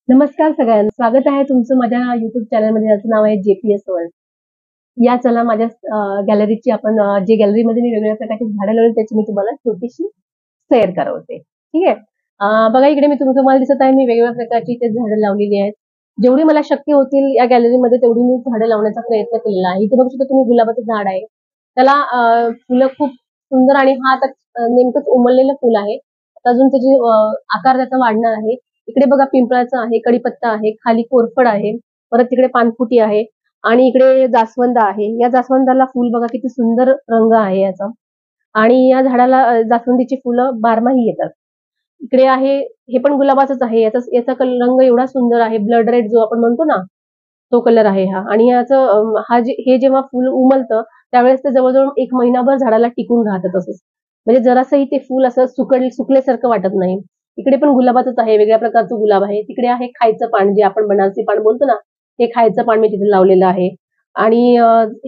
नमस्कार सगळ्यांना, स्वागत आहे तुमचं माझ्या युट्यूब चॅनलमध्ये, ज्याचं नाव आहे JPS वर्ल्ड. या चला माझ्या गॅलरीची आपण जे गॅलरीमध्ये मी वेगवेगळ्या प्रकारची झाडं लावली त्याची मी तुम्हाला छोटीशी शेअर करवते. ठीक आहे. बघा इकडे मी तुम्हाला दिसत आहे, मी वेगवेगळ्या प्रकारची ते झाडं लावलेली आहेत. जेवढी मला शक्य होतील या गॅलरीमध्ये तेवढी मी झाडं लावण्याचा प्रयत्न केलेला आहे. इथे बघू शकता तुम्ही, गुलाबाचं झाड आहे. त्याला फुलं खूप सुंदर आणि हा आता नेमकंच उमललेलं फुल आहे. अजून त्याची आकार त्याचा वाढणार आहे. इकडे बघा पिंपळाचं आहे, कडीपत्ता आहे, खाली कोरफड आहे, परत तिकडे पानफुटी आहे आणि इकडे जास्वंद आहे. या जास्वंदाला फुल बघा किती सुंदर रंग आहे याचा. आणि या झाडाला जास्वंदीची फुलं बारमाही येतात. इकडे आहे, हे पण गुलाबाचंच आहे. याचा रंग एवढा सुंदर आहे, ब्लड रेड जो आपण म्हणतो ना, तो कलर आहे हा. आणि याचं हे जेव्हा फुल उमलतं त्यावेळेस ते जवळजवळ 1 महिनाभर झाडाला टिकून राहतं तसंच. म्हणजे जरासंही ते फुल असं सुकल्यासारखं वाटत नाही. इकडे पण गुलाबाचंच आहे, वेगळ्या प्रकारचं गुलाब आहे. तिकडे आहे खायचं पान, जे आपण बनारसी पान बोलतो ना, ते खायचं पान मी तिथे लावलेलं आहे. आणि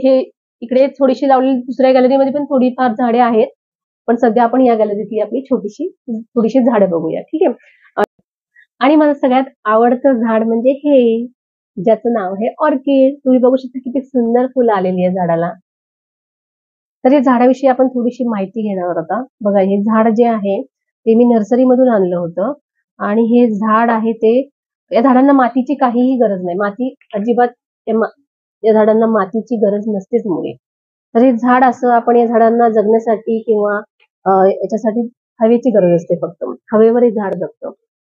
हे इकडे थोडीशी लावलेली दुसऱ्या गॅलरीमध्ये पण थोडीफार झाडे आहेत. पण सध्या आपण या गॅलरीतली आपली थोडीशी झाडं बघूया. ठीक आहे. आणि माझं सगळ्यात आवडतं झाड म्हणजे हे, ज्याचं नाव आहे ऑर्किड. तुम्ही बघू शकता किती सुंदर फुलं आलेली आहे झाडाला. तर या झाडाविषयी आपण थोडीशी माहिती घेणार आहोत आता. बघा, हे झाड जे आहे ते मी नर्सरीमधून आणलं होतं. आणि हे झाड आहे ते, या झाडांना मातीची काहीही गरज नाही. माती अजिबात या झाडांना मातीची गरज नसतेच मुळे. तर हे झाड असं, आपण या झाडांना जगण्यासाठी किंवा याच्यासाठी हवेची गरज असते फक्त. हवेवर हे झाड जगतं.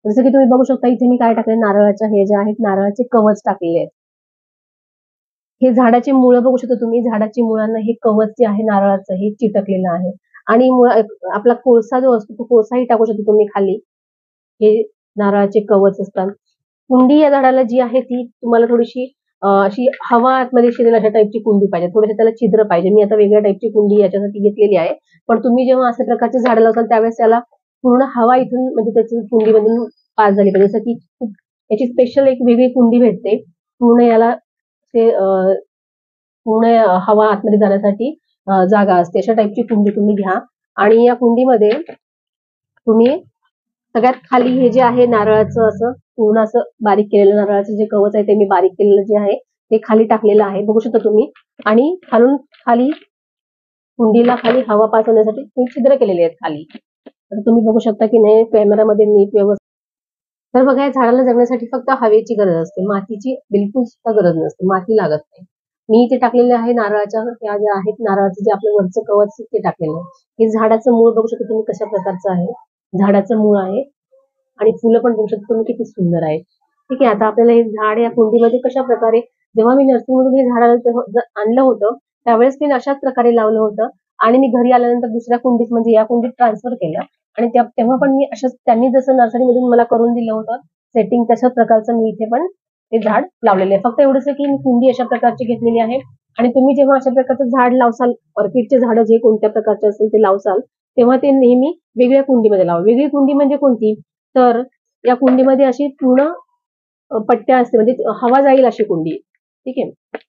जसं की तुम्ही बघू शकता, इथे मी काय टाकले, नारळाच्या हे जे आहेत नारळाचे कवच टाकलेले आहेत. हे झाडाची मुळं बघू शकता तुम्ही, झाडाची मुळांना हे कवच जे आहे नारळाचं हे चिटकलेलं आहे. आणि आपला कोळसा जो असतो तो कोळसाही टाकू शकता तुम्ही खाली. हे नारळाचे कवच असतात. कुंडी या झाडाला जी आहे ती तुम्हाला थोडीशी अशी हवा आतमध्ये शिरेल अशा टाईपची कुंडी पाहिजे. थोडेसे त्याला छिद्र पाहिजे. मी आता वेगळ्या टाईपची कुंडी याच्यासाठी घेतलेली आहे. पण तुम्ही जेव्हा अशा प्रकारचे झाडं लावताल त्यावेळेस त्याला पूर्ण हवा इथून, म्हणजे त्याची कुंडीमधून पास झाली पाहिजे. जसं की याची स्पेशल एक वेगळी कुंडी भेटते पूर्ण याला, ते पूर्ण हवा आतमध्ये जाण्यासाठी जागा असते. अशा टाईपची कुंडी तुम्ही घ्या. आणि या कुंडीमध्ये तुम्ही सगळ्यात खाली हे जे आहे नारळाचं असं पूर्ण असं बारीक केलेलं नारळाचं जे कवच आहे ते मी बारीक केलेलं जे आहे ते खाली टाकलेलं आहे, बघू शकता तुम्ही. आणि खाली कुंडीला खाली हवा पास होण्यासाठी तुम्ही छिद्र केलेले आहेत खाली. तर तुम्ही बघू शकता की नाही कॅमेरामध्ये नीट व्यवस्थित. तर बघा, या झाडाला जगण्यासाठी फक्त हवेची गरज असते, मातीची बिलकुल सुद्धा गरज नसते, माती लागत नाही. मी इथे टाकलेले आहे नारळाच्या, त्या ज्या आहेत नारळाचं जे आपलं वरचं कवच ते टाकलेलं आहे. हे झाडाचं मूळ बघू शकता तुम्ही कशा प्रकारचं आहे. झाडाचं मूळ आहे. आणि फुलं पण बघू शकता तुम्ही किती सुंदर आहेत. ठीक आहे. आता आपल्याला हे झाड या कुंडीमध्ये कशा प्रकारे, जेव्हा मी नर्सरीमधून हे झाड आणलं होतं त्यावेळेस मी अशाच प्रकारे लावलं होतं. आणि मी घरी आल्यानंतर दुसऱ्या कुंडीत, म्हणजे या कुंडीत ट्रान्सफर केलं. आणि तेव्हा पण मी अशाच, त्यांनी जसं नर्सरीमधून मला करून दिलं होतं सेटिंग, तशाच प्रकारचं मी इथे पण ते झाड लावलेलं आहे. फक्त एवढंच आहे की मी कुंडी अशा प्रकारची घेतलेली आहे. आणि तुम्ही जेव्हा अशा प्रकारचं झाड लावसाल, ऑर्किडचे झाड जे कोणत्या प्रकारचे असेल ते लावसाल, तेव्हा ते नेहमी वेगळ्या कुंडीमध्ये लावा. वेगळी कुंडी म्हणजे कोणती, तर या कुंडीमध्ये अशी पूर्ण पट्ट्या असते, म्हणजे हवा जाईल अशी कुंडी. ठीक आहे.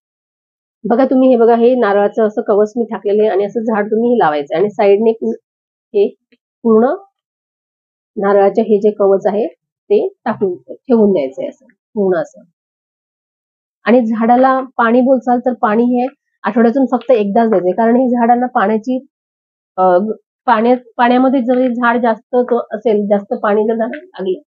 बघा तुम्ही, हे बघा, हे नारळाचं असं कवच मी टाकलेलं आहे आणि असं झाड तुम्ही लावायचं आणि साईडने हे पूर्ण नारळाचे हे जे कवच आहे ते टाकून ठेवून द्यायचंय असं पूर्ण असं. आणि झाडाला पाणी बोलचाल तर पाणी हे आठवड्यातून फक्त एकदाच द्यायचे, कारण हे झाडांना पाण्याची पाण्यामध्ये जर हे झाड जास्त असेल, जास्त पाणी जर लागलं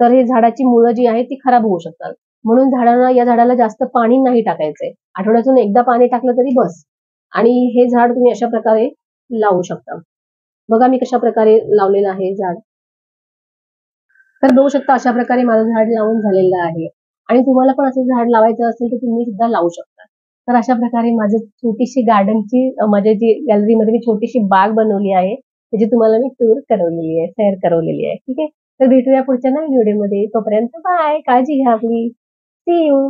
तर हे झाडाची मुळं जी आहेत ती खराब होऊ शकतात. म्हणून या झाडाला जास्त पाणी नाही टाकायचंय. आठवड्यातून एकदा पाणी टाकलं तरी बस. आणि हे झाड तुम्ही अशा प्रकारे लावू शकता. बघा मी कशा प्रकारे लावलेलं आहे झाड. तर बघू शकता अशा प्रकारे माझं झाड लावून झालेलं आहे. आणि तुम्हाला पण असं झाड लावायचं असेल तर तुम्ही सुद्धा लावू शकता. तर अशा प्रकारे माझं छोटीशी गार्डनची, माझ्या जी गॅलरीमध्ये मी छोटीशी बाग बनवली आहे, त्याची तुम्हाला मी टूर करवलेली आहे, शेअर करवलेली आहे. ठीक आहे. तर भेटूया पुढच्या नवीन व्हिडिओमध्ये. तोपर्यंत बाय, काळजी घ्या आपली. See you.